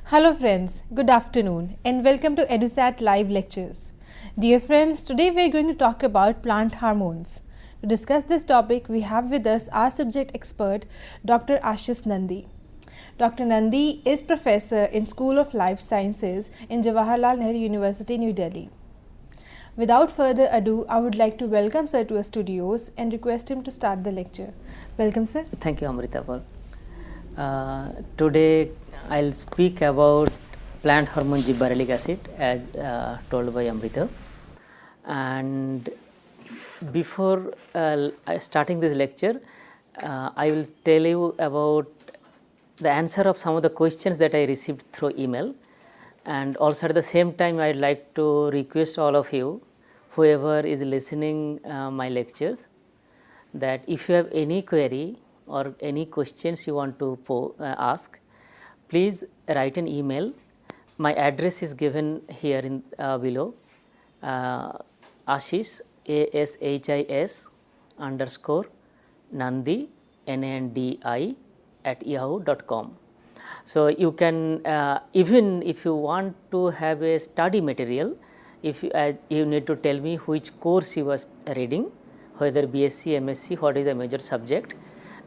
Hello friends, good afternoon and welcome to EduSat Live Lectures. Dear friends, today we are going to talk about plant hormones. To discuss this topic, we have with us our subject expert, Dr. Ashish Nandi. Dr. Nandi is professor in School of Life Sciences in Jawaharlal Nehru University, New Delhi. Without further ado, I would like to welcome sir to our studios and request him to start the lecture. Welcome, sir. Thank you, Amrita. Today I'll speak about plant hormone gibberellic acid as told by Amrita. And before starting this lecture, I will tell you about the answer of some of the questions that I received through email. And also at the same time, I'd like to request all of you, whoever is listening my lectures, that if you have any query or any questions you want to ask, please write an email. My address is given here in below, Ashish, ASHIS _Nandi, NANDI @yahoo.com. So you can even if you want to have a study material, if you need to tell me which course you was reading, whether BSc, MSc, what is the major subject,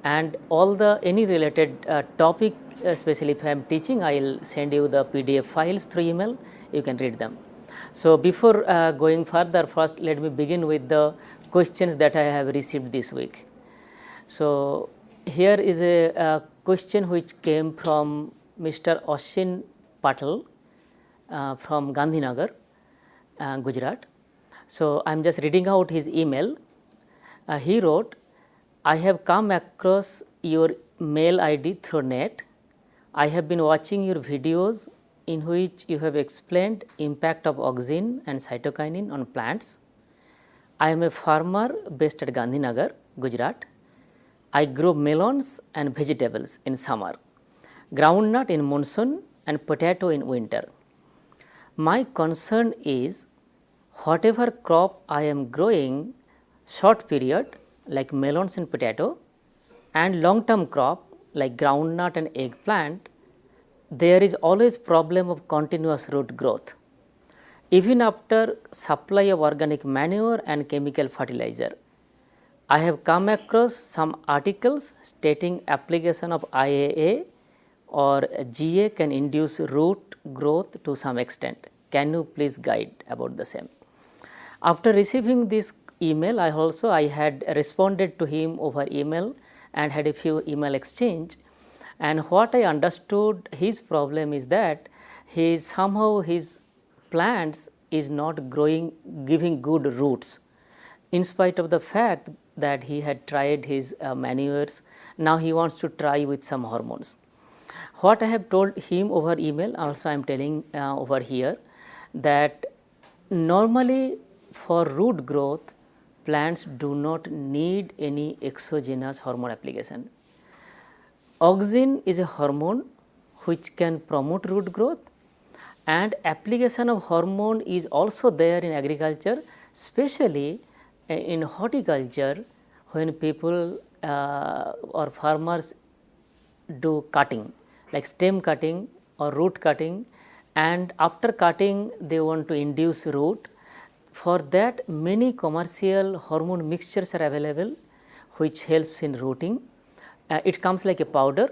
and all the any related topic, especially if I am teaching, I will send you the PDF files through email. You can read them. So before going further, first let me begin with the questions that I have received this week. So here is a question which came from Mr. Oshin Patel from Gandhinagar, Gujarat. So I am just reading out his email. He wrote, I have come across your mail ID through net. I have been watching your videos in which you have explained impact of auxin and cytokinin on plants. I am a farmer based at Gandhinagar, Gujarat. I grow melons and vegetables in summer, groundnut in monsoon and potato in winter. My concern is whatever crop I am growing short period like melons and potato and long term crop like groundnut and eggplant, there is always problem of continuous root growth. Even after supply of organic manure and chemical fertilizer, I have come across some articles stating application of IAA or GA can induce root growth to some extent. Can you please guide about the same? After receiving this email, I had responded to him over email and had a few email exchange, and what I understood his problem is that somehow his plants is not growing, giving good roots, in spite of the fact that he had tried his manures. Now he wants to try with some hormones. What I have told him over email, also I am telling over here, that normally for root growth, plants do not need any exogenous hormone application. Auxin is a hormone which can promote root growth, and application of hormone is also there in agriculture, especially in horticulture when people or farmers do cutting like stem cutting or root cutting, and after cutting they want to induce root. For that, many commercial hormone mixtures are available which helps in rooting. It comes like a powder.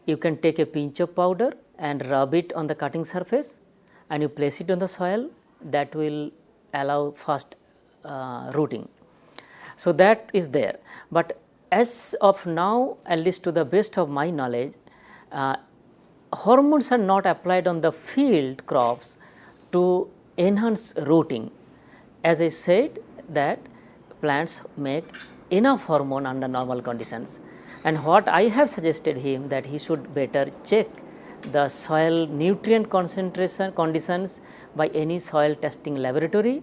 You can take a pinch of powder and rub it on the cutting surface and you place it on the soil. That will allow fast rooting. So that is there. But as of now, at least to the best of my knowledge, hormones are not applied on the field crops to enhance rooting. As I said that plants make enough hormone under normal conditions, and what I have suggested him that he should better check the soil nutrient concentration conditions by any soil testing laboratory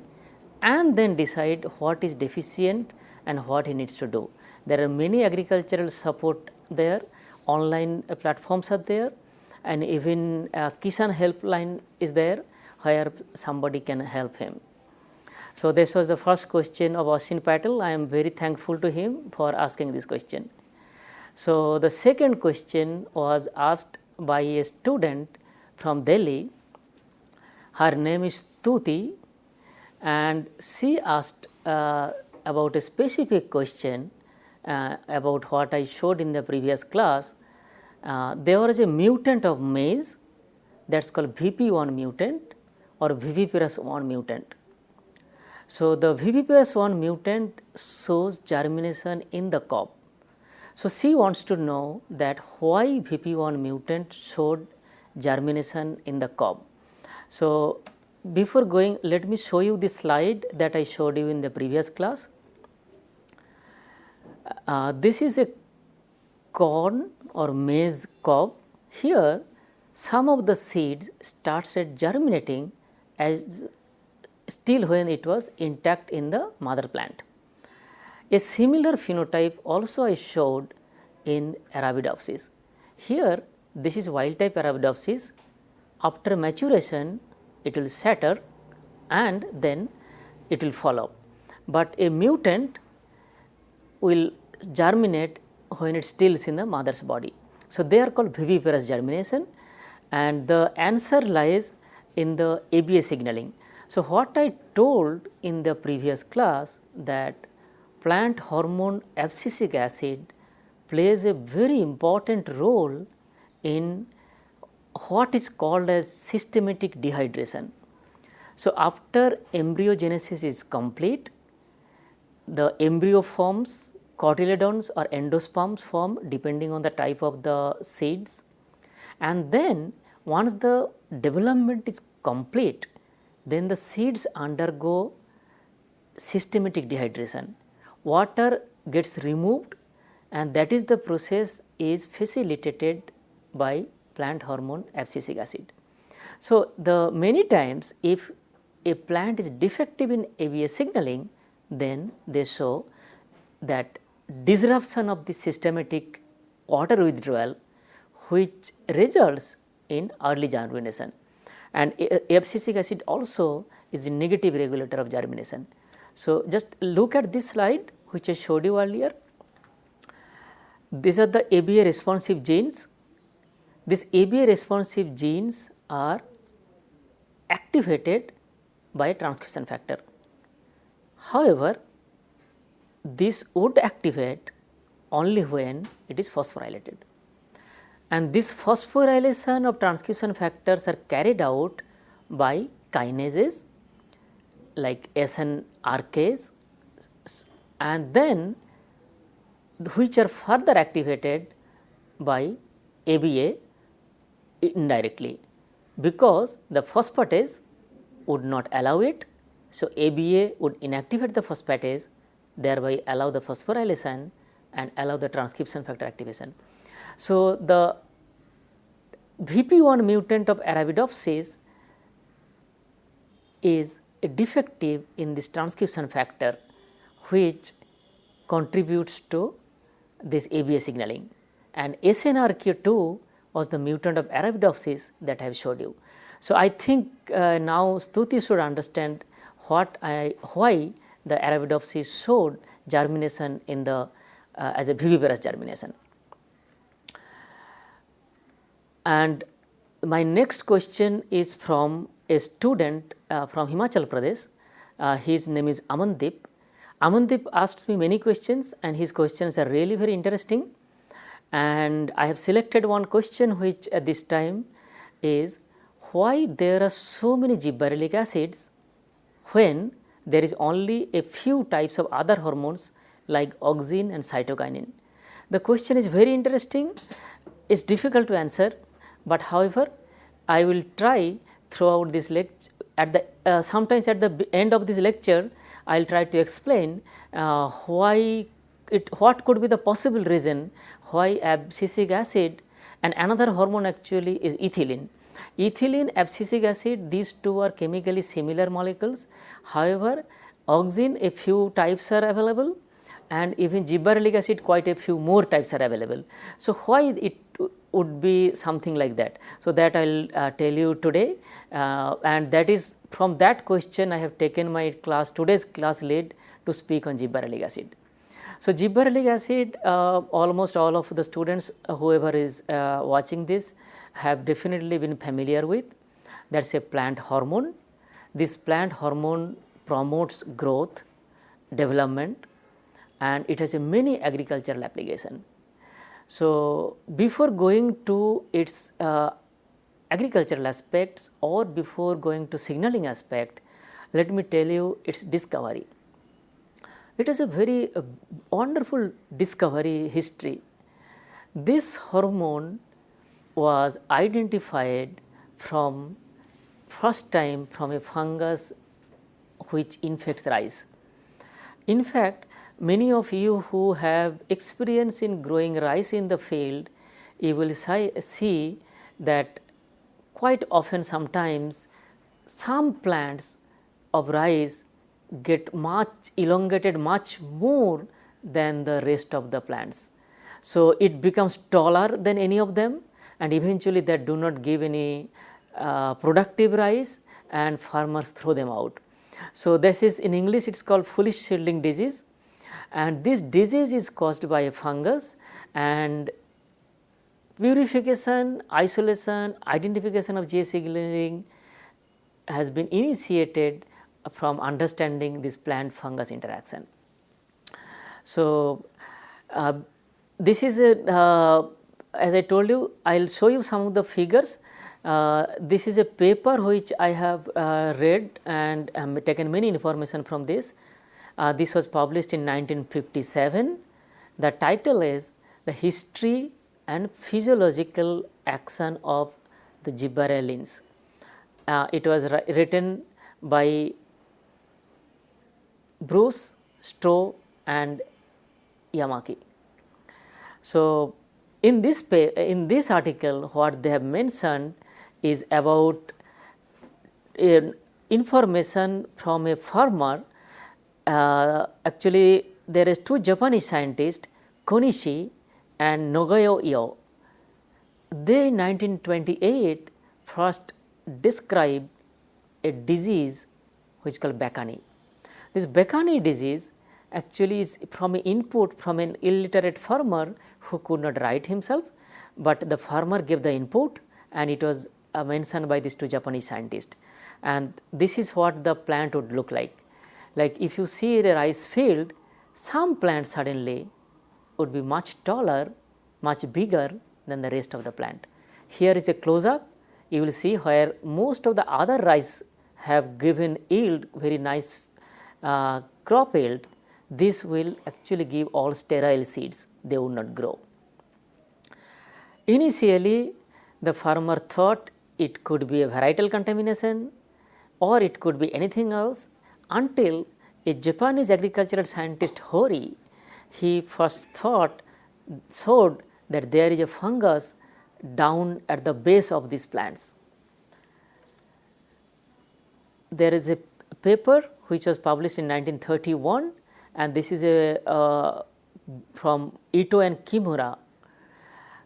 and then decide what is deficient and what he needs to do. There are many agricultural support there, online platforms are there, and even Kisan helpline is there where somebody can help him. So this was the first question of Ashwin Patel. I am very thankful to him for asking this question. So the second question was asked by a student from Delhi. Her name is Stuti, and she asked about a specific question about what I showed in the previous class. There was a mutant of maize that's called VP1 mutant or VVPRS1 mutant. So the VVPRS1 mutant shows germination in the cob. So she wants to know that why VP1 mutant showed germination in the cob. So before going, let me show you this slide that I showed you in the previous class. This is a corn or maize cob. Here some of the seeds started germinating as still when it was intact in the mother plant. A similar phenotype also I showed in Arabidopsis. Here this is wild type Arabidopsis. After maturation it will shatter and then it will fall up, but a mutant will germinate when it still is in the mother's body. So they are called viviparous germination, and the answer lies in the ABA signaling. So what I told in the previous class that plant hormone abscisic acid plays a very important role in what is called as systematic dehydration. So after embryogenesis is complete, the embryo forms cotyledons or endosperms form depending on the type of the seeds, and then once the development is complete, then the seeds undergo systematic dehydration. Water gets removed, and that is the process is facilitated by plant hormone abscisic acid. So the many times if a plant is defective in ABA signaling, then they show that disruption of the systematic water withdrawal, which results in early germination, and abscisic acid also is a negative regulator of germination. So just look at this slide which I showed you earlier. These are the ABA responsive genes. These ABA responsive genes are activated by transcription factor. However, this would activate only when it is phosphorylated, and this phosphorylation of transcription factors are carried out by kinases like SNRKs, and then which are further activated by ABA indirectly, because the phosphatase would not allow it. So ABA would inactivate the phosphatase, thereby allow the phosphorylation and allow the transcription factor activation. So the VP1 mutant of Arabidopsis is a defective in this transcription factor, which contributes to this ABA signaling, and SNRK2 was the mutant of Arabidopsis that I have showed you. So I think now Stuti should understand why the Arabidopsis showed germination in the as a viviparous germination. And my next question is from a student from Himachal Pradesh. His name is Amandeep. Amandeep asks me many questions, and his questions are really very interesting. And I have selected one question which at this time is why there are so many gibberellic acids when there is only a few types of other hormones like auxin and cytokinin. The question is very interesting. It's difficult to answer, but however, I will try throughout this lecture. Sometimes at the end of this lecture, I will try to explain what could be the possible reason why abscisic acid and another hormone actually is ethylene. Ethylene, abscisic acid, these two are chemically similar molecules. However, auxin, a few types are available, and even gibberellic acid, quite a few more types are available. So, why it would be something like that? So, that I will tell you today, and that is from that question I have taken my class, today's class lead, to speak on gibberellic acid. So, gibberellic acid, almost all of the students, whoever is watching this, have definitely been familiar with. That is a plant hormone. This plant hormone promotes growth, development, and it has a many agricultural application. So, before going to its agricultural aspects or before going to signaling aspect, let me tell you its discovery. It is a very wonderful discovery history. This hormone was identified from first time from a fungus which infects rice. In fact, many of you who have experience in growing rice in the field, you will see that quite often sometimes some plants of rice get much elongated, much more than the rest of the plants. So, it becomes taller than any of them, and eventually that do not give any productive rice, and farmers throw them out. So, this is in English it is called foolish seedling disease, and this disease is caused by a fungus, and purification, isolation, identification of GA signaling has been initiated from understanding this plant fungus interaction. So, this is a as I told you, I will show you some of the figures. This is a paper which I have read and taken many information from this. This was published in 1957. The title is The History and Physiological Action of the Gibberellins. It was written by Bruce, Stroh and Yamaki. So, in this article, what they have mentioned is about information from a farmer. Actually, there is two Japanese scientists, Konishi and Noguyo Io. They in 1928 first described a disease which is called Bakani. This Bakani disease actually is from an input from an illiterate farmer who could not write himself, but the farmer gave the input, and it was mentioned by these two Japanese scientists. And this is what the plant would look like. Like if you see a rice field, some plants suddenly would be much taller, much bigger than the rest of the plant. Here is a close up, you will see where most of the other rice have given yield, very nice crop yield. This will actually give all sterile seeds, they would not grow. Initially, the farmer thought it could be a varietal contamination or it could be anything else, until a Japanese agricultural scientist Hori, he first showed that there is a fungus down at the base of these plants. There is a paper which was published in 1931, and this is a from Ito and Kimura.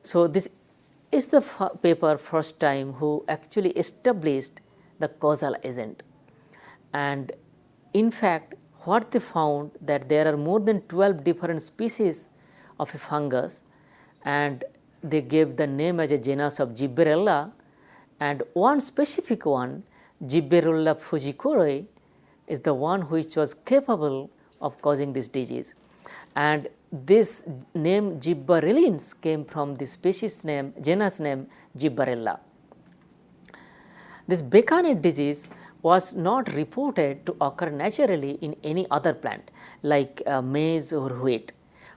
So, this is the paper first time who actually established the causal agent, and in fact what they found that there are more than 12 different species of a fungus, and they gave the name as a genus of Gibberella, and one specific one, Gibberella fujikuri, is the one which was capable of causing this disease. And this name Gibberellins came from the species name, genus name Gibberella. This Bakani disease was not reported to occur naturally in any other plant like maize or wheat.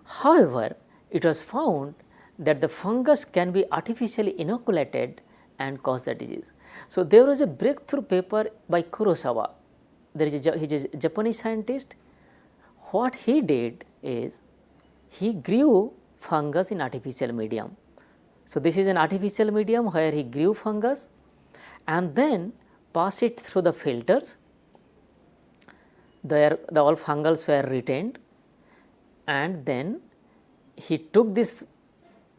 However, it was found that the fungus can be artificially inoculated and cause the disease. So, there was a breakthrough paper by Kurosawa. He is a Japanese scientist. What he did is he grew fungus in artificial medium. So, this is an artificial medium where he grew fungus and then pass it through the filters. There the all fungals were retained. and then he took this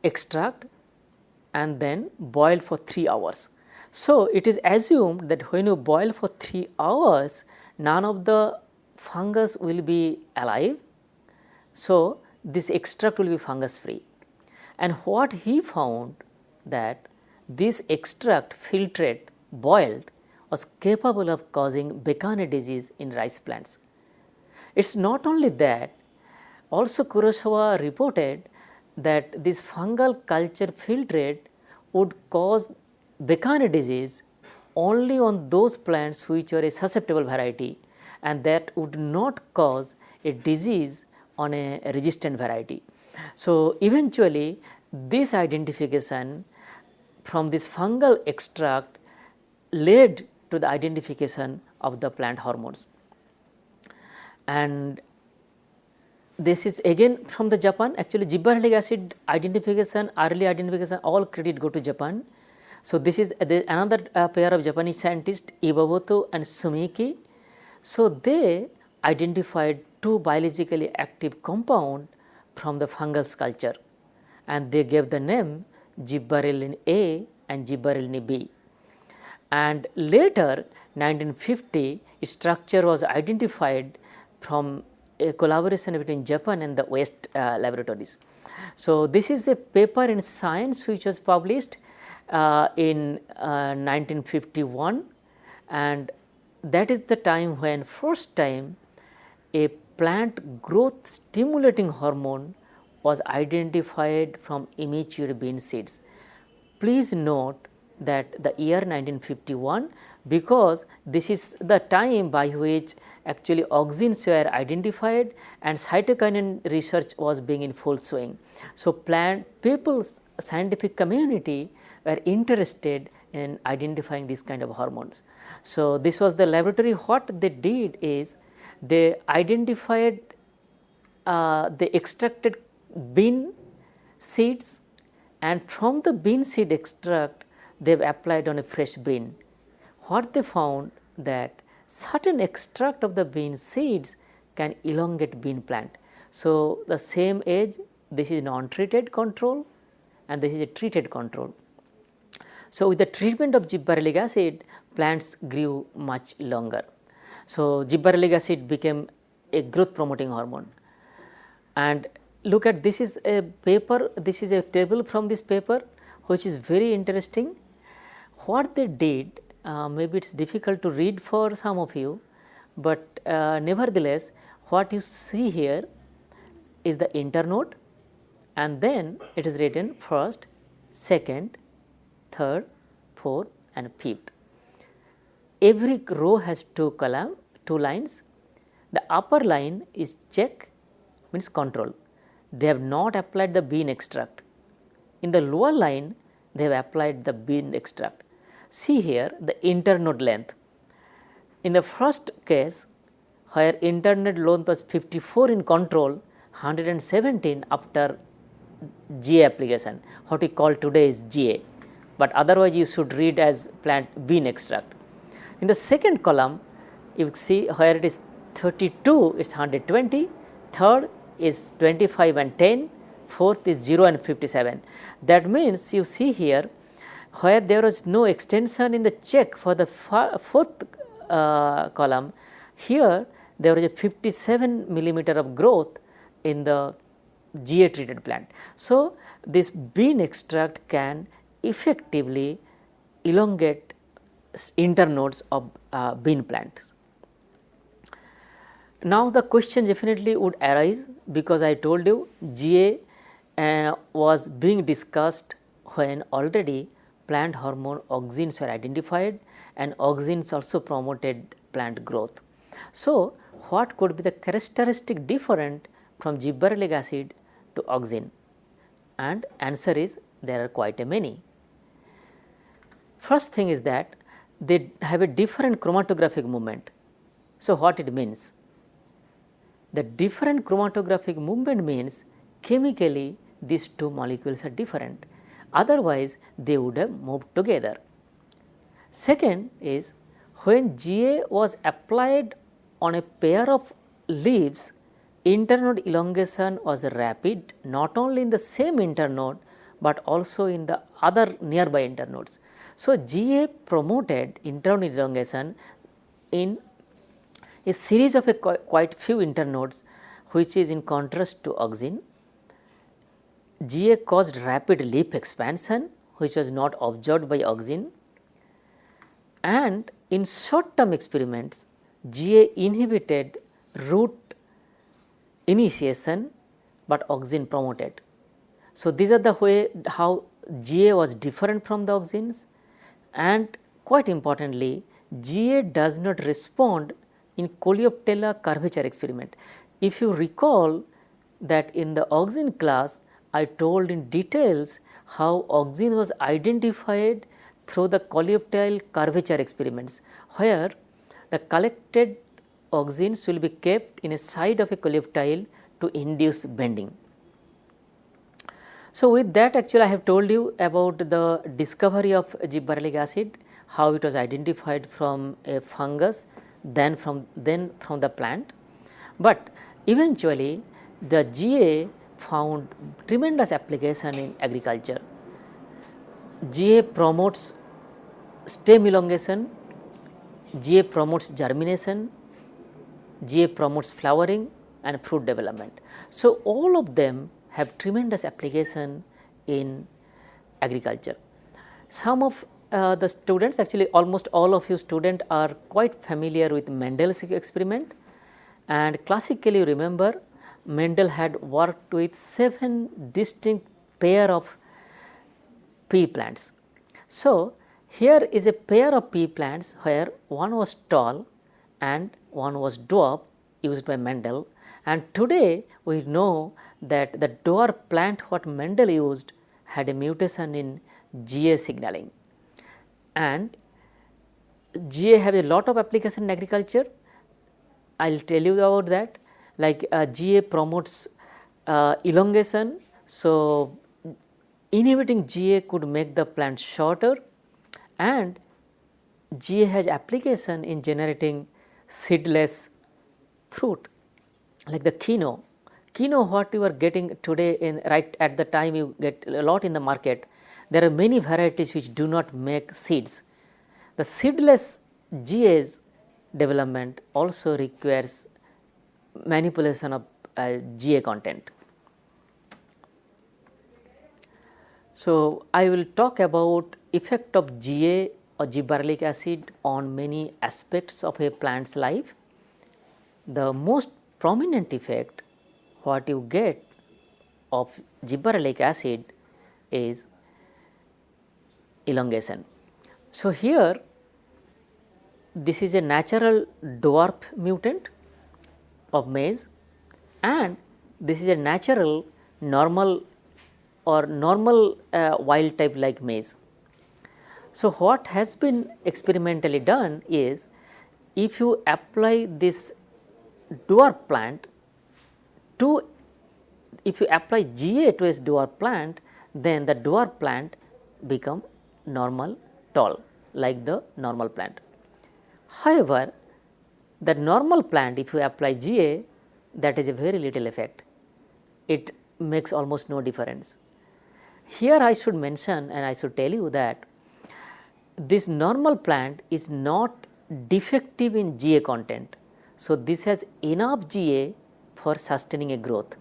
extract and then boiled for 3 hours. So, it is assumed that when you boil for 3 hours, none of the fungus will be alive. So, this extract will be fungus free. And what he found that this extract filtrate boiled was capable of causing Bekane disease in rice plants. It is not only that, also Kurosawa reported that this fungal culture filtrate would cause Bekane disease only on those plants which are a susceptible variety, and that would not cause a disease on a resistant variety. So, eventually this identification from this fungal extract led to the identification of the plant hormones. And this is again from the Japan. Actually, gibberellic acid identification, early identification, all credit go to Japan. So, this is another pair of Japanese scientists, Iwamoto and Sumiki. So, they identified two biologically active compound from the fungal culture, and they gave the name gibberellin A and gibberellin B. And later 1950, structure was identified from a collaboration between Japan and the West laboratories. So, this is a paper in Science which was published in 1951, and that is the time when first time a plant growth stimulating hormone was identified from immature bean seeds. Please note that the year 1951, because this is the time by which actually auxins were identified and cytokinin research was being in full swing. So, people's scientific community were interested in identifying these kind of hormones. So, this was the laboratory. What they did is they identified they extracted bean seeds, and from the bean seed extract they have applied on a fresh bean. What they found that certain extract of the bean seeds can elongate bean plant. So, the same age, this is non-treated control and this is a treated control. So, with the treatment of gibberellic acid, plants grew much longer. So, gibberellic acid became a growth promoting hormone. And look at, this is a paper, this is a table from this paper which is very interesting. What they did, maybe it is difficult to read for some of you, but nevertheless what you see here is the internode, and then it is written first, second, third, fourth and fifth. Every row has two lines. The upper line is check, means control. They have not applied the bean extract. In the lower line, they have applied the bean extract. See here the internode length. In the first case, where internode length was 54 in control, 117 after GA application, what we call today is GA, but otherwise you should read as plant bean extract. In the second column, you see where it is 32 is 120, third is 25 and 10, fourth is 0 and 57. That means you see here where there was no extension in the check for the fourth column, here there was a 57 millimeter of growth in the GA treated plant. So, this bean extract can effectively elongate internodes of bean plants. Now, the question definitely would arise, because I told you GA was being discussed when already plant hormone auxins were identified, and auxins also promoted plant growth. So, what could be the characteristic different from gibberellic acid to auxin? And answer is there are quite a many. First thing is that they have a different chromatographic movement. So, what it means? The different chromatographic movement means chemically these two molecules are different, otherwise they would have moved together. Second is, when GA was applied on a pair of leaves, internode elongation was rapid not only in the same internode, but also in the other nearby internodes. So, GA promoted internode elongation in a series of quite few internodes, which is in contrast to auxin. GA caused rapid leaf expansion, which was not observed by auxin, and in short term experiments GA inhibited root initiation, but auxin promoted. So, these are the way how GA was different from the auxins, and quite importantly GA does not respond in Coleoptila curvature experiment. If you recall that in the auxin class I told in details how auxin was identified through the coleoptile curvature experiments, where the collected auxins will be kept in a side of a coleoptile to induce bending. So, with that actually I have told you about the discovery of gibberellic acid, how it was identified from a fungus, then from the plant, but eventually the GA found tremendous application in agriculture. GA promotes stem elongation, GA promotes germination, GA promotes flowering and fruit development. So, all of them have tremendous application in agriculture. Some of the students, actually almost all of you students are quite familiar with Mendel's experiment, and classically remember Mendel had worked with 7 distinct pair of pea plants. So, here is a pair of pea plants where one was tall and one was dwarf used by Mendel, and today we know that the dwarf plant what Mendel used had a mutation in GA signaling, and GA have a lot of application in agriculture. I will tell you about that. Like GA promotes elongation. So, inhibiting GA could make the plant shorter, and GA has application in generating seedless fruit like the quinoa. Quinoa what you are getting today in right at the time you get a lot in the market, there are many varieties which do not make seeds. The seedless GA's development also requires manipulation of GA content. So, I will talk about effect of GA or gibberellic acid on many aspects of a plant's life. The most prominent effect what you get of gibberellic acid is elongation. So, here this is a natural dwarf mutant of maize, and this is a natural normal wild type like maize. So, what has been experimentally done is, if you apply this dwarf plant to, if you apply GA to a dwarf plant, then the dwarf plant become normal tall like the normal plant. However, the normal plant, if you apply GA, that is a very little effect, it makes almost no difference. Here I should mention and I should tell you that this normal plant is not defective in GA content. So, this has enough GA for sustaining a growth.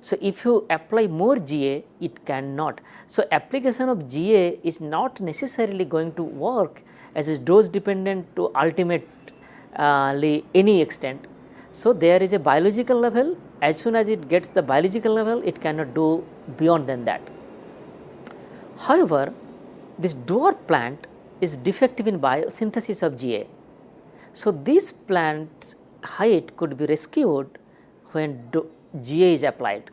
So, if you apply more GA, it cannot. So, application of GA is not necessarily going to work as a dose dependent to ultimately any extent. So, there is a biological level, as soon as it gets the biological level, it cannot do beyond than that. However, this dwarf plant is defective in biosynthesis of GA. So, this plant's height could be rescued when GA is applied.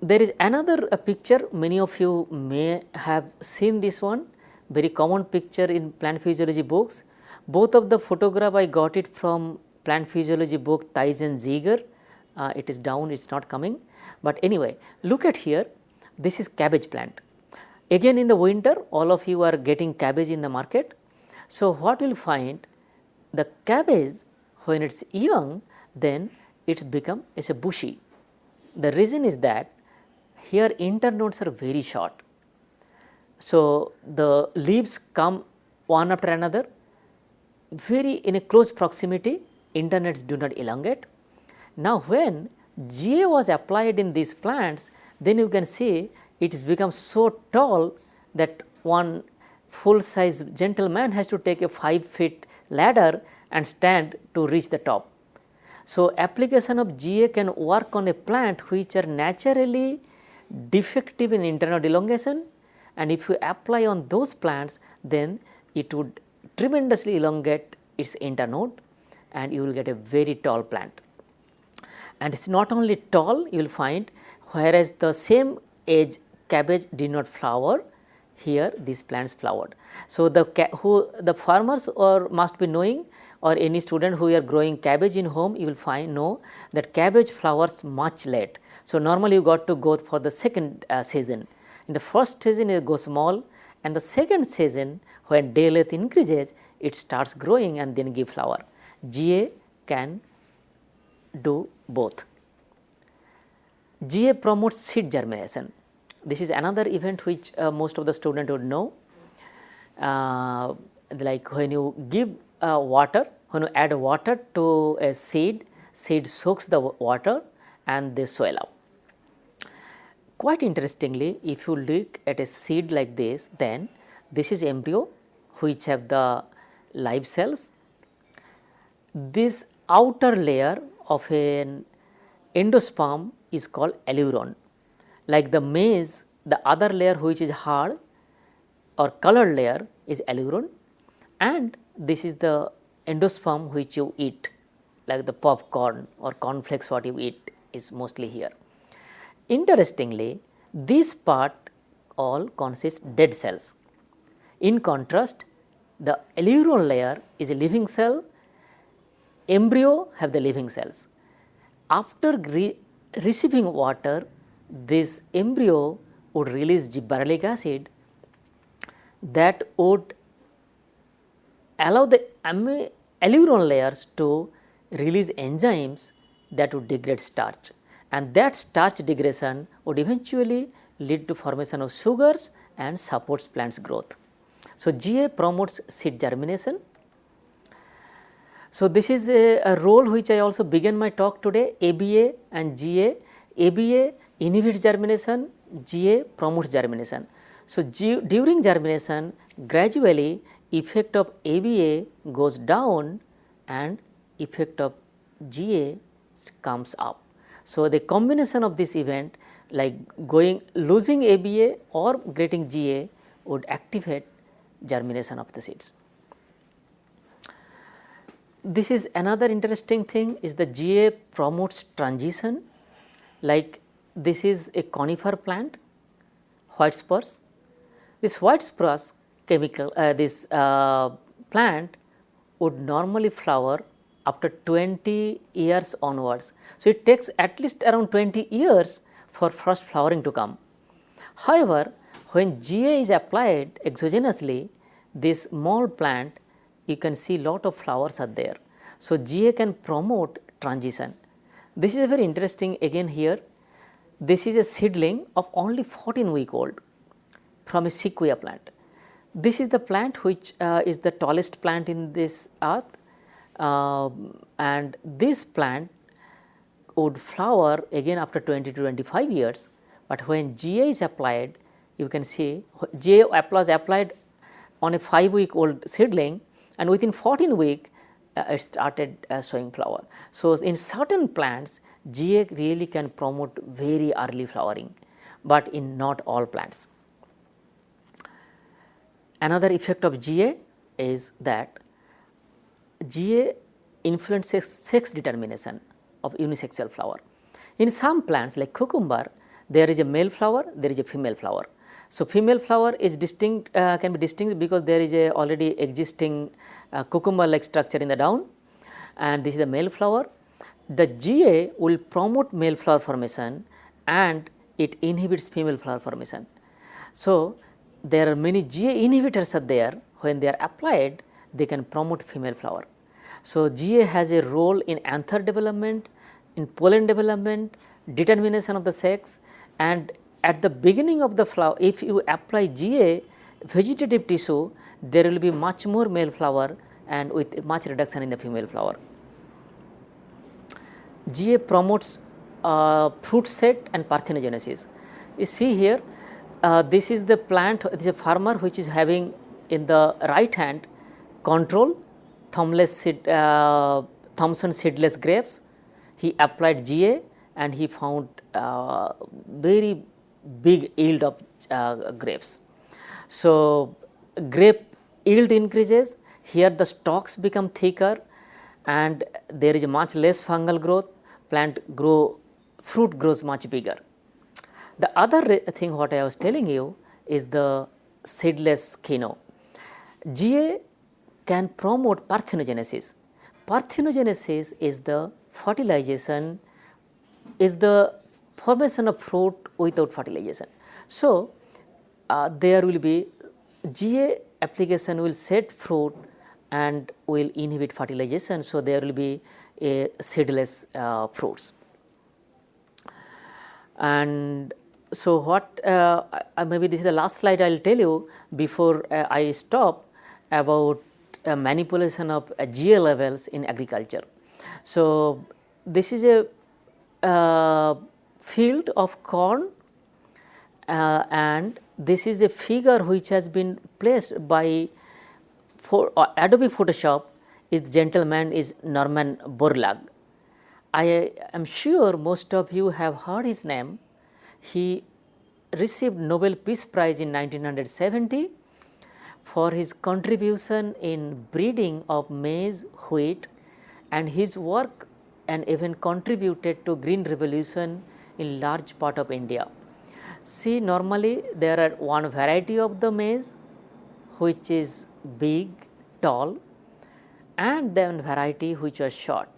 There is another picture, many of you may have seen this one, very common picture in plant physiology books. Both of the photograph I got it from plant physiology book Theis and Ziegler. It is down, it is not coming, but anyway, look at here, this is cabbage plant. Again in the winter, all of you are getting cabbage in the market. So, what we will find, the cabbage when it is young, then it's become as a bushy. The reason is that here internodes are very short. So, the leaves come one after another very in a close proximity, internodes do not elongate. Now, when GA was applied in these plants, then you can see it has become so tall that one full size gentleman has to take a 5 feet ladder and stand to reach the top. So, application of GA can work on a plant which are naturally defective in internode elongation, and if you apply on those plants, then it would tremendously elongate its internode and you will get a very tall plant. And it is not only tall, you will find, whereas the same age cabbage did not flower, here these plants flowered. So, the farmers must be knowing, or any student who are growing cabbage in home, you will know that cabbage flowers much late. So, normally you got to go for the second season. In the first season it goes small, and the second season when day length increases, it starts growing and then give flower. GA can do both. GA promotes seed germination. This is another event which most of the student would know. Like when you give water, when you add water to a seed soaks the water and they swell up. Quite interestingly, if you look at a seed like this, then this is embryo which have the live cells. This outer layer of an endosperm is called aleuron. Like the maize, the other layer which is hard or colored layer is aleuron, and this is the endosperm which you eat, like the popcorn or cornflakes what you eat is mostly here. Interestingly, this part all consists dead cells. In contrast, the aleuron layer is a living cell, embryo have the living cells. After receiving water, this embryo would release gibberellic acid that would allow the aleuron layers to release enzymes that would degrade starch, and that starch degradation would eventually lead to formation of sugars and supports plants growth. So, GA promotes seed germination. So, this is a role which I also began my talk today, ABA and GA. ABA inhibits germination, GA promotes germination. So, during germination gradually effect of ABA goes down and effect of GA comes up. So, the combination of this event like losing ABA or getting GA would activate germination of the seeds. This is another interesting thing is the GA promotes transition, like this is a conifer plant, white spruce. This white spruce plant would normally flower after 20 years onwards. So, it takes at least around 20 years for first flowering to come. However, when GA is applied exogenously, this small plant you can see lot of flowers are there. So, GA can promote transition. This is very interesting again here. This is a seedling of only 14-week old from a sequoia plant. This is the plant which is the tallest plant in this earth, and this plant would flower again after 20 to 25 years, but when GA is applied, you can see GA was applied on a 5-week old seedling, and within 14 weeks it started showing flower. So, in certain plants GA really can promote very early flowering, but in not all plants. Another effect of GA is that GA influences sex determination of unisexual flower. In some plants like cucumber, there is a male flower, there is a female flower. So, female flower is distinct, can be distinct because there is a already existing cucumber like structure in the down, and this is the male flower. The GA will promote male flower formation and it inhibits female flower formation. So, there are many GA inhibitors are there, when they are applied they can promote female flower. So, GA has a role in anther development in pollen development, determination of the sex, and at the beginning of the flower, if you apply GA vegetative tissue, there will be much more male flower and with much reduction in the female flower. GA promotes fruit set and parthenogenesis. You see here, this is the plant, this is a farmer which is having in the right hand control Thomson seedless grapes. He applied GA and he found very big yield of grapes. So, grape yield increases, here the stalks become thicker and there is much less fungal growth, fruit grows much bigger. The other thing what I was telling you is the seedless quinoa. GA can promote parthenogenesis. Parthenogenesis is the fertilization, is the formation of fruit without fertilization. So, there will be GA application will set fruit and will inhibit fertilization. So, there will be a seedless fruits. And so, what maybe this is the last slide I will tell you before I stop about manipulation of GA levels in agriculture. So, this is a field of corn and this is a figure which has been placed by Adobe Photoshop. His gentleman is Norman Borlaug. I am sure most of you have heard his name. He received Nobel Peace Prize in 1970 for his contribution in breeding of maize, wheat, and his work and even contributed to green revolution in large part of India. See, normally there are one variety of the maize which is big, tall, and then variety which are short.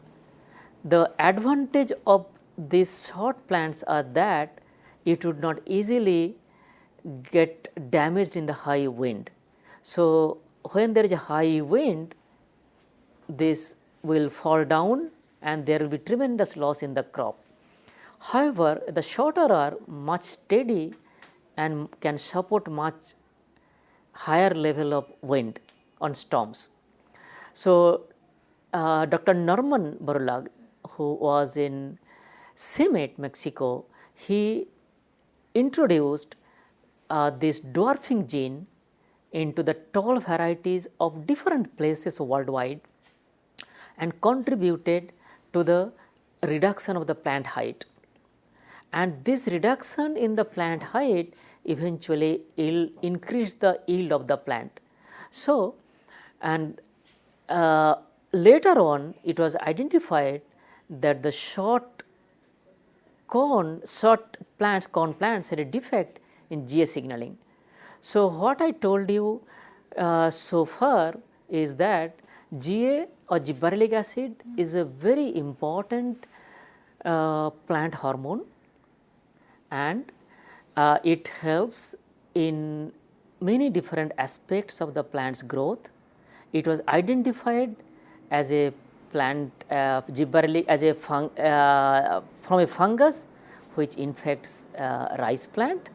The advantage of these short plants are that it would not easily get damaged in the high wind. So, when there is a high wind, this will fall down and there will be tremendous loss in the crop. However, the shorter are much steady and can support much higher level of wind on storms. So, Dr. Norman Borlaug, who was in CIMMYT, Mexico, he introduced this dwarfing gene into the tall varieties of different places worldwide and contributed to the reduction of the plant height. And this reduction in the plant height eventually increased the yield of the plant. So, and later on it was identified that the corn plants had a defect in GA signaling. So, what I told you so far is that GA or gibberellic acid is a very important plant hormone and it helps in many different aspects of the plant's growth. It was identified as a plant gibberellic as a from a fungus which infects rice plant,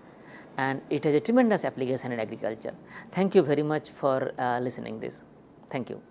and it has a tremendous application in agriculture. Thank you very much for listening this. Thank you.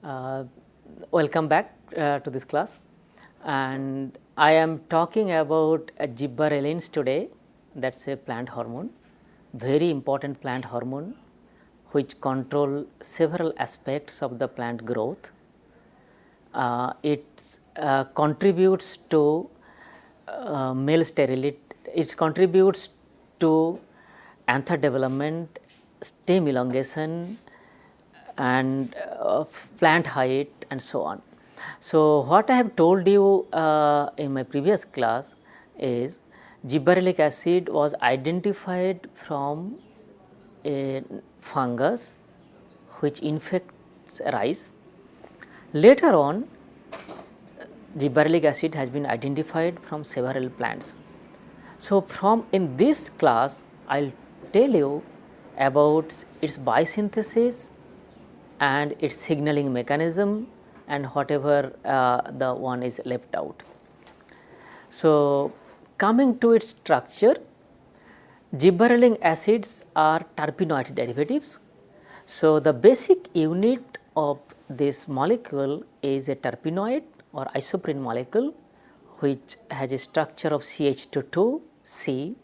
Uh, Welcome back to this class, and I am talking about gibberellins today. That's a plant hormone, very important plant hormone which control several aspects of the plant growth. It contributes to male sterility, it contributes to anther development, stem elongation, and plant height and so on. So, what I have told you in my previous class is gibberellic acid was identified from a fungus which infects rice. Later on, gibberellic acid has been identified from several plants. So, from in this class I will tell you about its biosynthesis and its signaling mechanism and whatever the one is left out. So, coming to its structure, gibberellic acids are terpenoid derivatives. So, the basic unit of this molecule is a terpenoid or isoprene molecule which has a structure of CH2, C,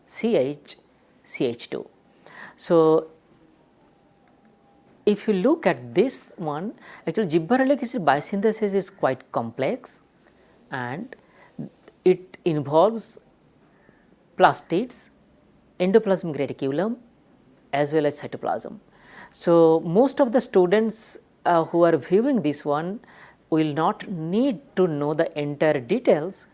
CH, CH2. So, if you look at this one, actually gibberellic acid biosynthesis is quite complex and it involves plastids, endoplasmic reticulum as well as cytoplasm. So, most of the students who are viewing this one will not need to know the entire details.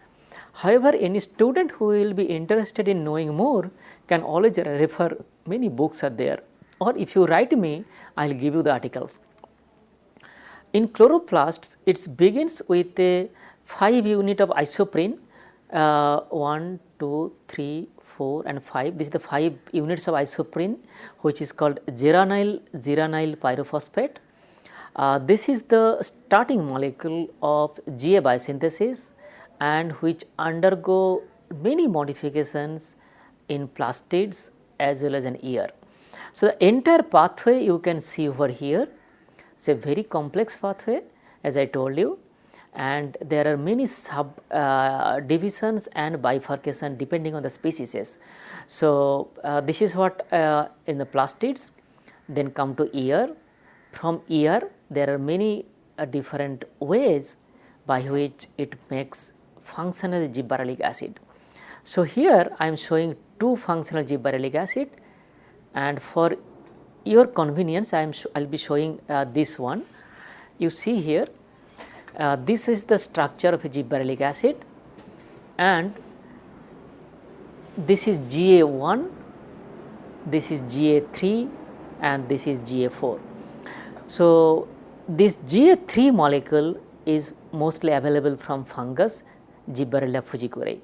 However, any student who will be interested in knowing more can always refer, many books are there, or if you write me, I will give you the articles. In chloroplasts, it begins with a 5 unit of isoprene, 1, 2, 3, 4 and 5. This is the 5 units of isoprene which is called geranyl pyrophosphate. This is the starting molecule of GA biosynthesis and which undergo many modifications in plastids as well as in ear. So, the entire pathway you can see over here. It is a very complex pathway as I told you, and there are many sub divisions and bifurcation depending on the species. So, this is what in the plastids, then come to ear. From ear there are many different ways by which it makes functional gibberellic acid. So, here I am showing 2 functional gibberellic acid, and for your convenience I will be showing this one. You see here, this is the structure of a gibberellic acid and this is GA1, this is GA3 and this is GA4. So, this GA3 molecule is mostly available from fungus Gibberella fujikurae,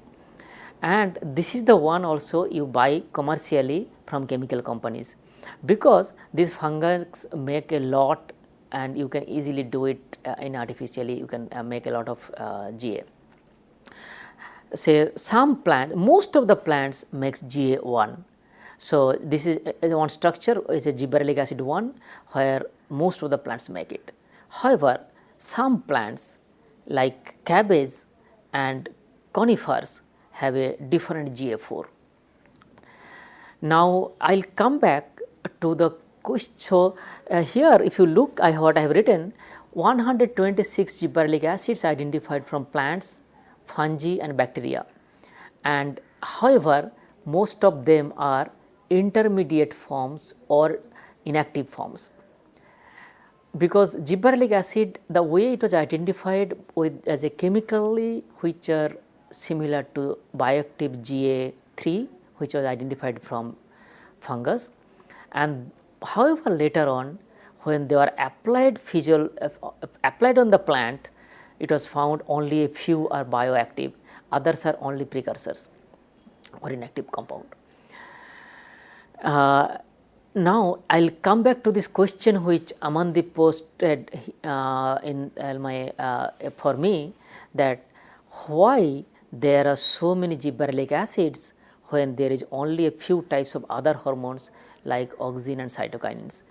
and this is the one also you buy commercially from chemical companies, because these fungus make a lot and you can easily do it in artificially, you can make a lot of GA. Say some plant, most of the plants makes GA1. So, this is one structure is a gibberellic acid 1 where most of the plants make it. However, some plants like cabbage and conifers have a different GA4. Now, I will come back to the question. So, here if you look what I have written, 126 gibberellic acids identified from plants, fungi and bacteria, and however, most of them are intermediate forms or inactive forms, because gibberellic acid, the way it was identified with as a chemically which are similar to bioactive GA3 which was identified from fungus, and however later on when they were applied applied on the plant, it was found only a few are bioactive, others are only precursors or inactive compound. Now, I will come back to this question which Amandeep posted in my for me, that why there are so many gibberellic acids when there is only a few types of other hormones like auxin and cytokinins.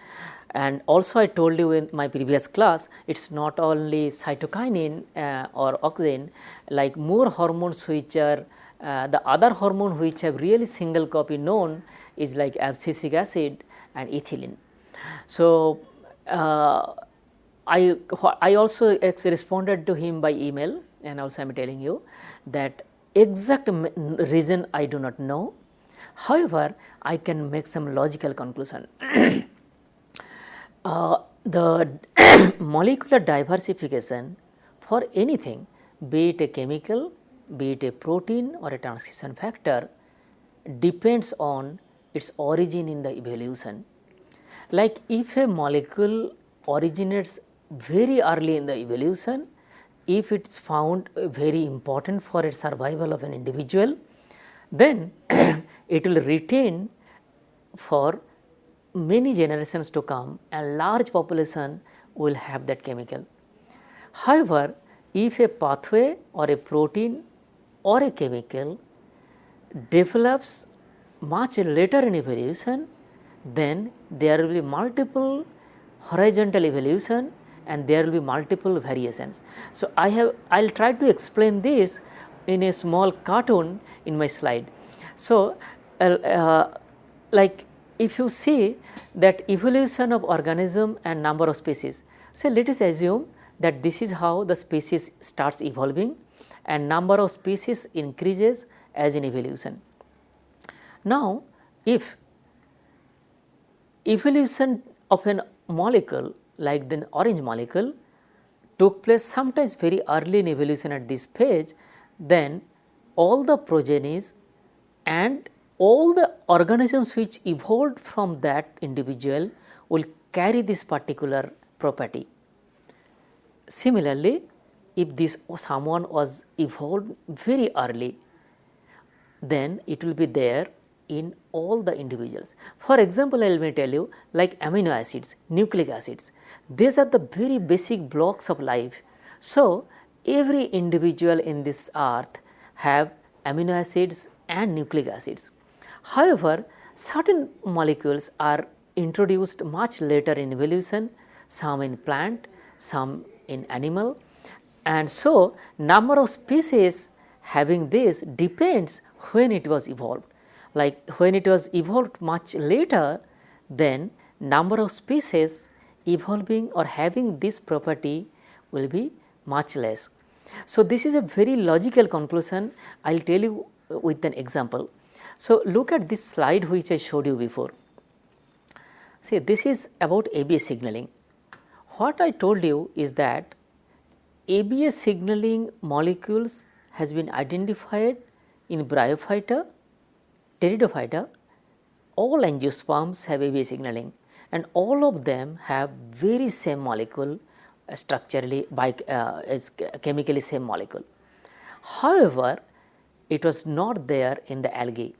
And also I told you in my previous class, it is not only cytokinin or auxin, like more hormones which are the other hormone which have really single copy known is like abscisic acid and ethylene. So, I also responded to him by email, and also I am telling you that exact reason I do not know. However, I can make some logical conclusion. The molecular diversification for anything, be it a chemical, be it a protein or a transcription factor, depends on its origin in the evolution. Like if a molecule originates very early in the evolution, if it is found very important for its survival of an individual, then it will retain for many generations to come, and large population will have that chemical. However, if a pathway or a protein or a chemical develops much later in evolution, then there will be multiple horizontal evolution and there will be multiple variations. So, I will try to explain this in a small cartoon in my slide. So, like if you see that evolution of organism and number of species, say let us assume that this is how the species starts evolving and number of species increases as in evolution. Now, if evolution of an molecule like the orange molecule took place sometimes very early in evolution at this phase, then all the progenies and all the organisms which evolved from that individual will carry this particular property. Similarly, if this someone was evolved very early, then it will be there in all the individuals. For example, let me tell you, like amino acids, nucleic acids, these are the very basic blocks of life. So, every individual in this earth have amino acids and nucleic acids. However, certain molecules are introduced much later in evolution, some in plant, some in animal, and so number of species having this depends when it was evolved. Like when it was evolved much later, then number of species evolving or having this property will be much less. So, this is a very logical conclusion. I will tell you with an example. So, look at this slide which I showed you before. See, this is about ABA signaling. What I told you is that ABA signaling molecules has been identified in Bryophyta, Pteridophyta. All angiosperms have ABA signaling, and all of them have very same molecule, structurally chemically same molecule. However, it was not there in the algae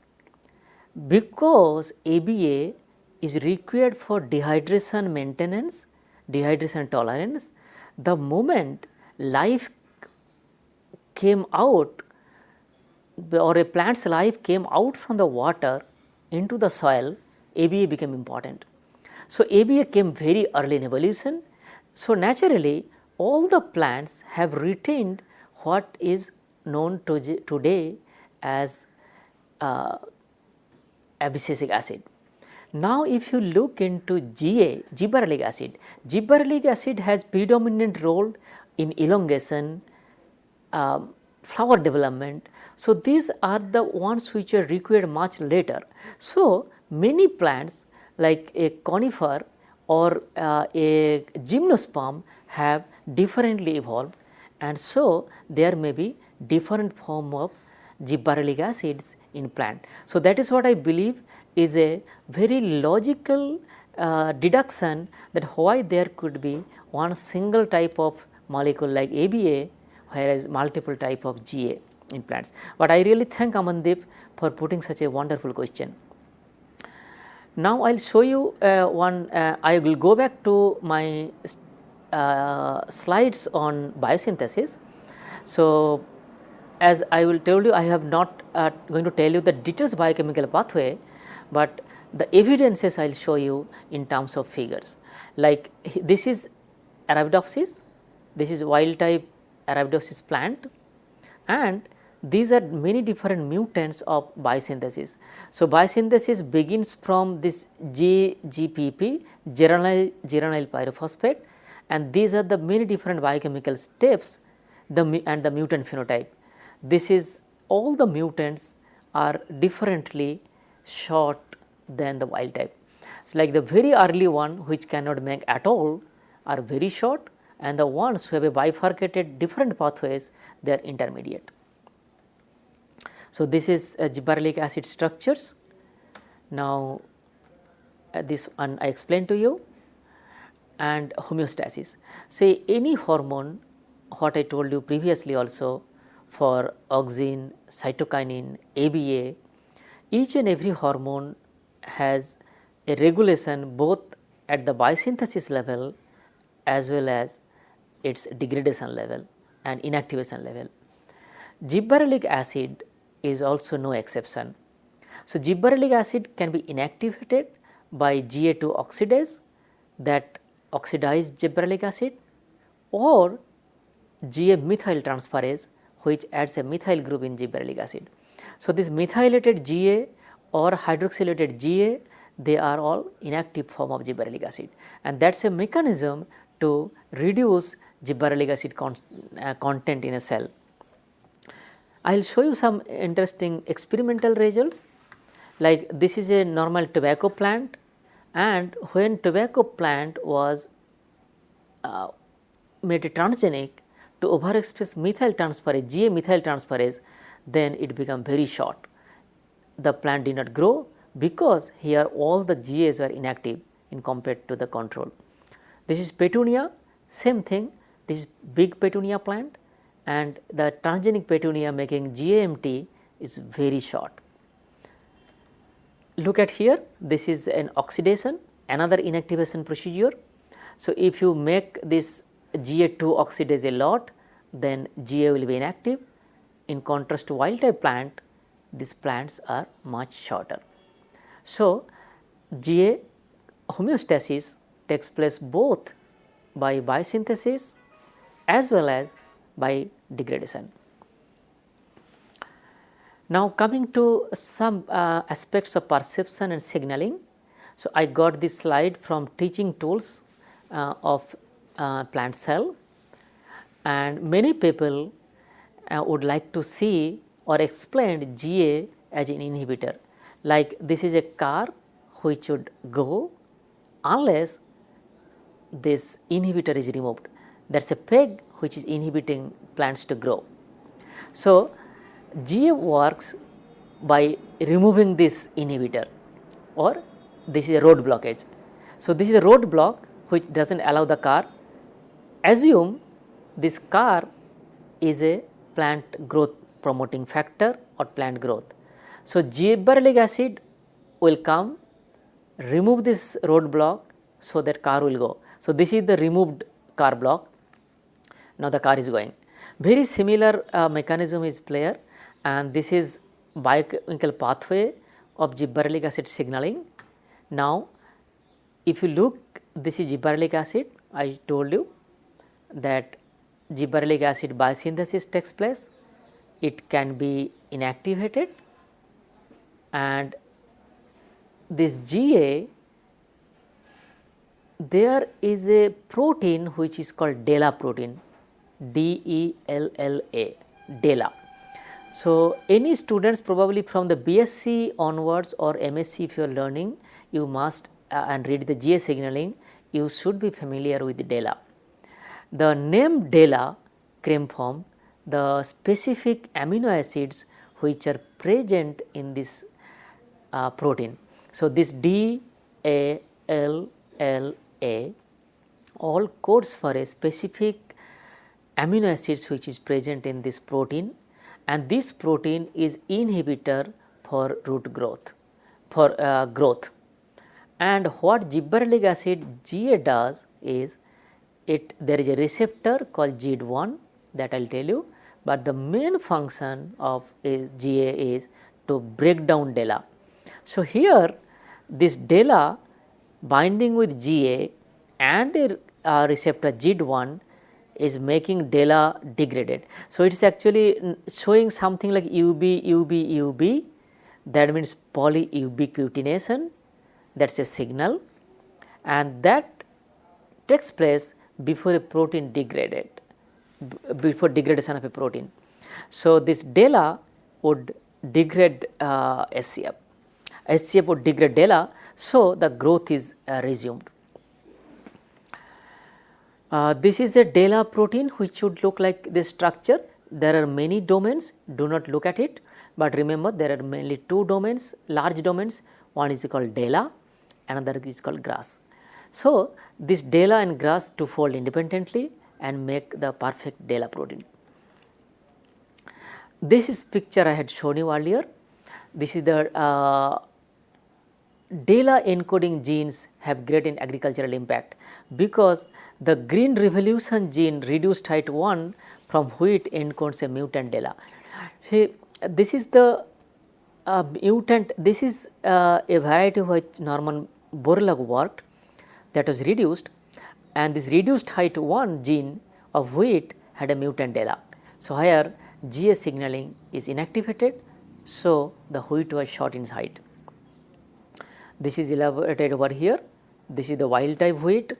because ABA is required for dehydration maintenance, dehydration tolerance. The moment life came out, or a plant's life came out from the water into the soil, ABA became important. So, ABA came very early in evolution. So, naturally all the plants have retained what is known today as abscisic acid. Now, if you look into GA, gibberellic acid has predominant role in elongation, flower development. So, these are the ones which are required much later. So, many plants like a conifer or a gymnosperm have differently evolved, and so there may be different form of gibberellic acids in plant. So, that is what I believe is a very logical deduction that why there could be one single type of molecule like ABA, whereas multiple type of GA in plants. But I really thank Amandeep for putting such a wonderful question. Now, I will show you I will go back to my slides on biosynthesis. So, as I will tell you, I have not going to tell you the details biochemical pathway, but the evidences I will show you in terms of figures. Like this is Arabidopsis, this is wild type Arabidopsis plant, and these are many different mutants of biosynthesis. So, biosynthesis begins from this GGPP, geranyl pyrophosphate, and these are the many different biochemical steps and the mutant phenotype. This is all the mutants are differently short than the wild type. So, like the very early one which cannot make at all are very short, and the ones who have a bifurcated different pathways, they are intermediate. So, this is gibberellic acid structures. Now, this one I explained to you, and homeostasis. Say any hormone, what I told you previously also, for auxin, cytokinin, ABA, each and every hormone has a regulation both at the biosynthesis level as well as its degradation level and inactivation level. Gibberellic acid is also no exception. So, gibberellic acid can be inactivated by GA2 oxidase that oxidize gibberellic acid, or GA methyl transferase which adds a methyl group in gibberellic acid. So, this methylated GA or hydroxylated GA, they are all inactive form of gibberellic acid, and that is a mechanism to reduce gibberellic acid content in a cell. I will show you some interesting experimental results. Like this is a normal tobacco plant, and when tobacco plant was made transgenic to overexpress methyl transferase, GA methyl transferase, then it became very short. The plant did not grow because here all the GAs were inactive in compared to the control. This is petunia, same thing, this is big petunia plant, and the transgenic petunia making GAMT is very short. Look at here, this is an oxidation, another inactivation procedure. So, if you make this GA2 oxidase a lot, then GA will be inactive. In contrast to wild type plant, these plants are much shorter. So, GA homeostasis takes place both by biosynthesis as well as by degradation. Now, coming to some aspects of perception and signaling. So, I got this slide from teaching tools of plant cell, and many people would like to see or explain GA as an inhibitor. Like this is a car which should go unless this inhibitor is removed. That is a peg which is inhibiting plants to grow. So, GA works by removing this inhibitor, or this is a road blockage. So, this is a road block which does not allow the car. Assume this car is a plant growth promoting factor or plant growth. So, gibberellic acid will come, remove this road block, so that car will go. So, this is the removed car block. Now, the car is going. Very similar mechanism is player, and this is biochemical pathway of gibberellic acid signaling. Now, if you look, this is gibberellic acid. I told you that gibberellic acid biosynthesis takes place. It can be inactivated, and this GA, there is a protein which is called DELA protein, DELLA, DELA. So, any students probably from the BSc onwards or MSc, if you are learning, you must and read the GA signaling, you should be familiar with the DELA. The name DELA came from the specific amino acids which are present in this protein. So, this DALLA all codes for a specific amino acids which is present in this protein, and this protein is inhibitor for root growth, for growth. And what gibberellic acid GA does is, there is a receptor called GID1 that I will tell you, but the main function of GA is to break down DELA. So, here this DELA binding with GA and a receptor GID1 is making DELA degraded. So, it is actually showing something like UB, that means polyubiquitination, that is a signal, and that takes place before a protein degraded, before degradation of a protein. So, this DELA would degrade SCF. SCF would degrade DELA, so the growth is resumed. This is a DELA protein which should look like this structure. There are many domains, do not look at it, but remember there are mainly two domains, large domains. One is called DELA, another is called GRAS. So, this DELA and GRAS to fold independently and make the perfect DELA protein. This is picture I had shown you earlier. This is the DELA encoding genes have great in agricultural impact, because the green revolution gene reduced height 1 from wheat encodes a mutant DELA. See, this is the mutant, this is a variety which Norman Borlaug worked, that was reduced, and this reduced height 1 gene of wheat had a mutant DELA. So, here GA signaling is inactivated, so the wheat was short in height. This is elaborated over here. This is the wild type wheat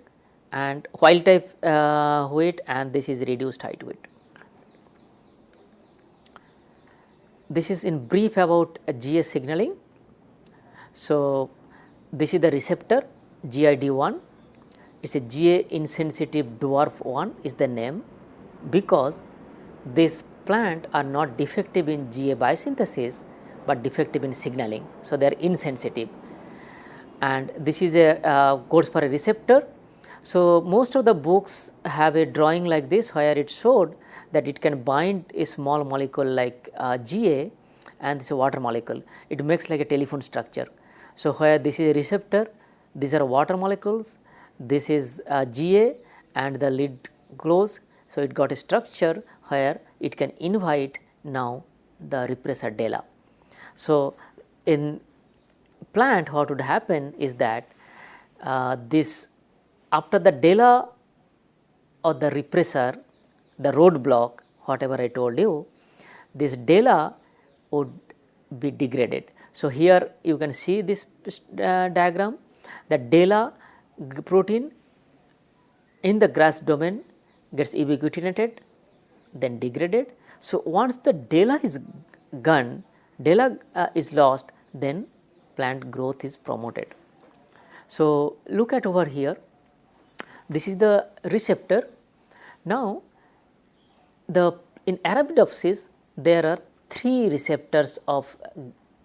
and wheat, and this is reduced height wheat. This is in brief about GA signaling. So, this is the receptor GID1. It is a GA insensitive dwarf 1 is the name, because these plant are not defective in GA biosynthesis, but defective in signaling. So, they are insensitive, and this is a codes for a receptor. So, most of the books have a drawing like this, where it showed that it can bind a small molecule like GA, and this is a water molecule. It makes like a telephone structure. So, where this is a receptor, these are water molecules, this is GA, and the lid close. So, it got a structure where it can invite now the repressor DELA. So, in plant what would happen is that this after the DELA or the repressor, the roadblock, whatever I told you, this DELA would be degraded. So, here you can see this diagram, the DELA protein in the GRAS domain gets ubiquitinated, then degraded. So, once the DELA is gone, DELA is lost, then plant growth is promoted. So, look at over here, this is the receptor. Now, in Arabidopsis there are 3 receptors of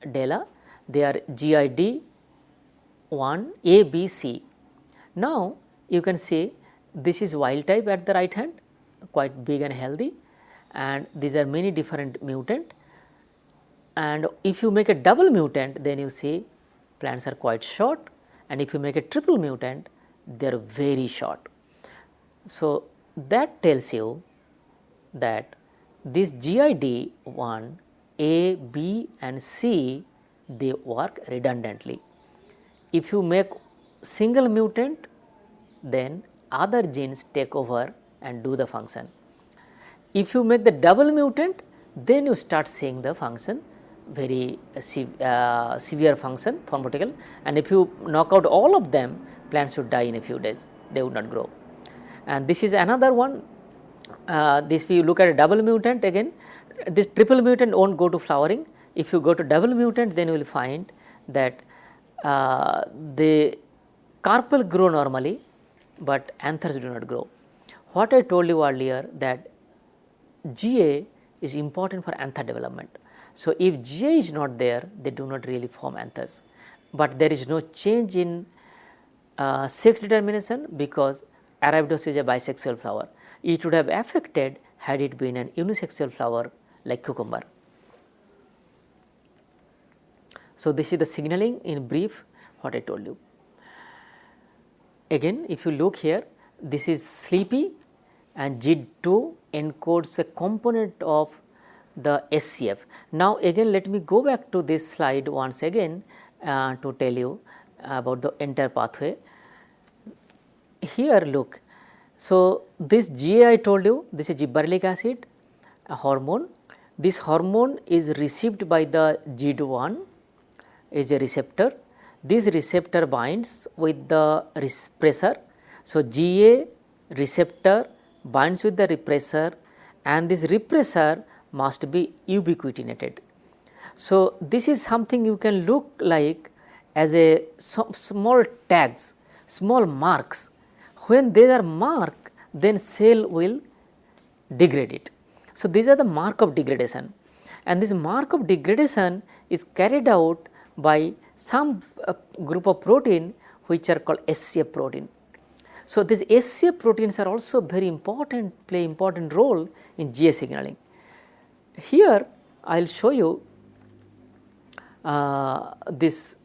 DELA, they are GID 1, A, B, C. Now, you can see this is wild type at the right hand, quite big and healthy, and these are many different mutant, and if you make a double mutant, then you see plants are quite short, and if you make a triple mutant, they are very short. So, that tells you that this GID 1, A, B and C, they work redundantly. If you make single mutant, then other genes take over and do the function. If you make the double mutant, then you start seeing the function, very severe function pharmaceutical, and if you knock out all of them, plants would die in a few days, they would not grow. And this is another one, this if you look at a double mutant, again this triple mutant will not go to flowering. If you go to double mutant, then you will find that the carpel grow normally, but anthers do not grow. What I told you earlier, that GA is important for anther development. So, if GA is not there, they do not really form anthers, but there is no change in sex determination, because Arabidopsis is a bisexual flower. It would have affected had it been an unisexual flower like cucumber. So, this is the signaling in brief what I told you. Again, if you look here, this is sleepy, and GID2 encodes a component of the SCF. Now, again let me go back to this slide once again to tell you about the entire pathway. here look, so this GA I told you, this is gibberellic acid, a hormone. This hormone is received by the GID1, is a receptor. This receptor binds with the repressor. So, GA receptor binds with the repressor, and this repressor must be ubiquitinated. So, this is something you can look like as a small tags, small marks. When they are marked, then cell will degrade it. So, these are the mark of degradation, and this mark of degradation is carried out by some group of protein which are called SCF protein. So, these SCF proteins are also very important, play important role in GA signaling. Here I will show you this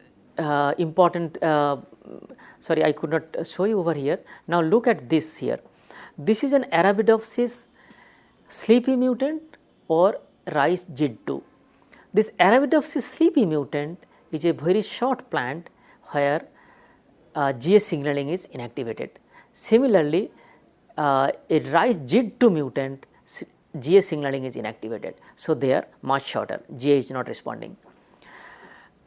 important, sorry, I could not show you over here. Now, look at this here. This is an Arabidopsis sleepy mutant or rice GID2. This Arabidopsis sleepy mutant is a very short plant where GA signaling is inactivated. Similarly, a rice GID2 mutant GA signaling is inactivated. So, they are much shorter, GA is not responding.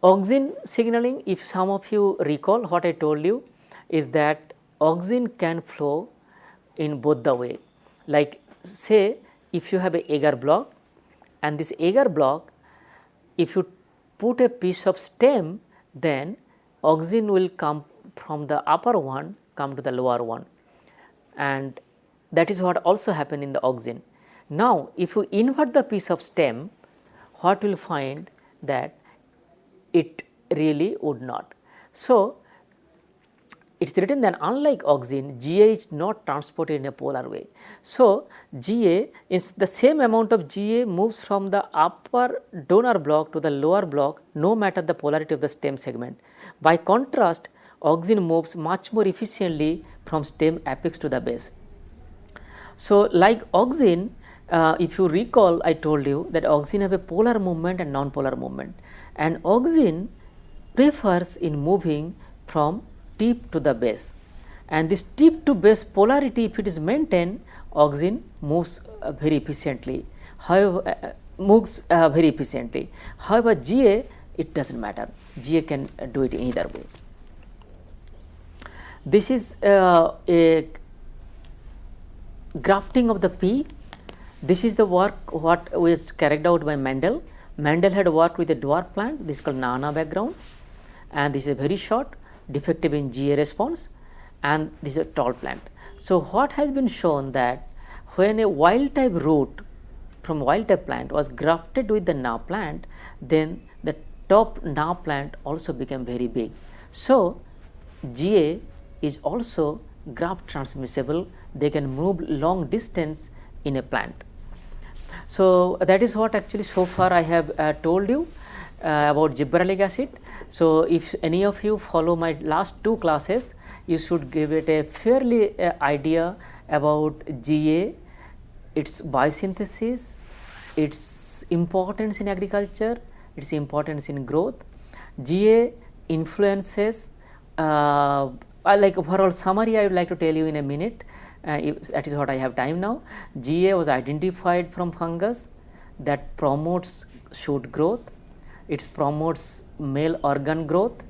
Auxin signaling, if some of you recall what I told you, is that auxin can flow in both the way. Like say if you have a agar block, and this agar block, if you put a piece of stem, then auxin will come from the upper one come to the lower one, and that is what also happened in the auxin. Now, if you invert the piece of stem, what you will find that it really would not. So, it is written that unlike auxin, GA is not transported in a polar way. So, GA is the same amount of GA moves from the upper donor block to the lower block, no matter the polarity of the stem segment. By contrast, auxin moves much more efficiently from stem apex to the base. So, like auxin, if you recall, I told you that auxin have a polar movement and non-polar movement, and auxin prefers in moving from tip to the base, and this tip to base polarity, if it is maintained, auxin moves very efficiently. However, However, GA, it does not matter. GA can do it in either way. This is a grafting of the pea. This is the work what was carried out by Mendel. Mendel had worked with a dwarf plant. This is called Nana background, and this is very short, defective in GA response, and this is a tall plant. So, what has been shown that when a wild type root from wild type plant was grafted with the Na plant, then the top Na plant also became very big. So, GA is also graft transmissible, they can move long distance in a plant. So, that is what actually so far I have told you about gibberellic acid. So, if any of you follow my last two classes, you should give it a fairly idea about GA, its biosynthesis, its importance in agriculture, its importance in growth. GA influences, like overall summary I would like to tell you in a minute, that is what I have time now. GA was identified from fungus that promotes shoot growth, it promotes male organ growth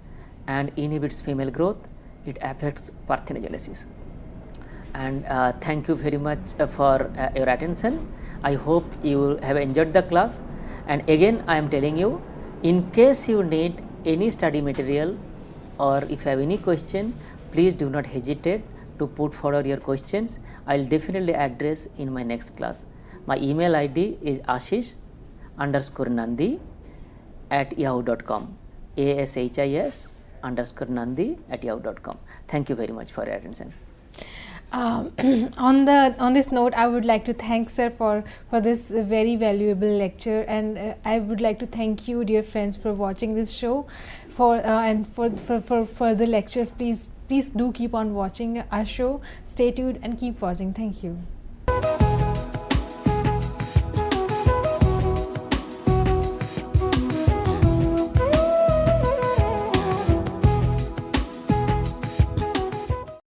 and inhibits female growth, it affects parthenogenesis. And thank you very much for your attention. I hope you have enjoyed the class, and again I am telling you, in case you need any study material or if you have any question, please do not hesitate to put forward your questions. I will definitely address in my next class. My email ID is ashish_nandi@yahoo.com, ashis_nandi@yahoo.com. Thank you very much for your attention. On this note, I would like to thank sir for this very valuable lecture, and I would like to thank you, dear friends, for watching this show. And for the lectures, please do keep on watching our show. Stay tuned and keep watching. Thank you.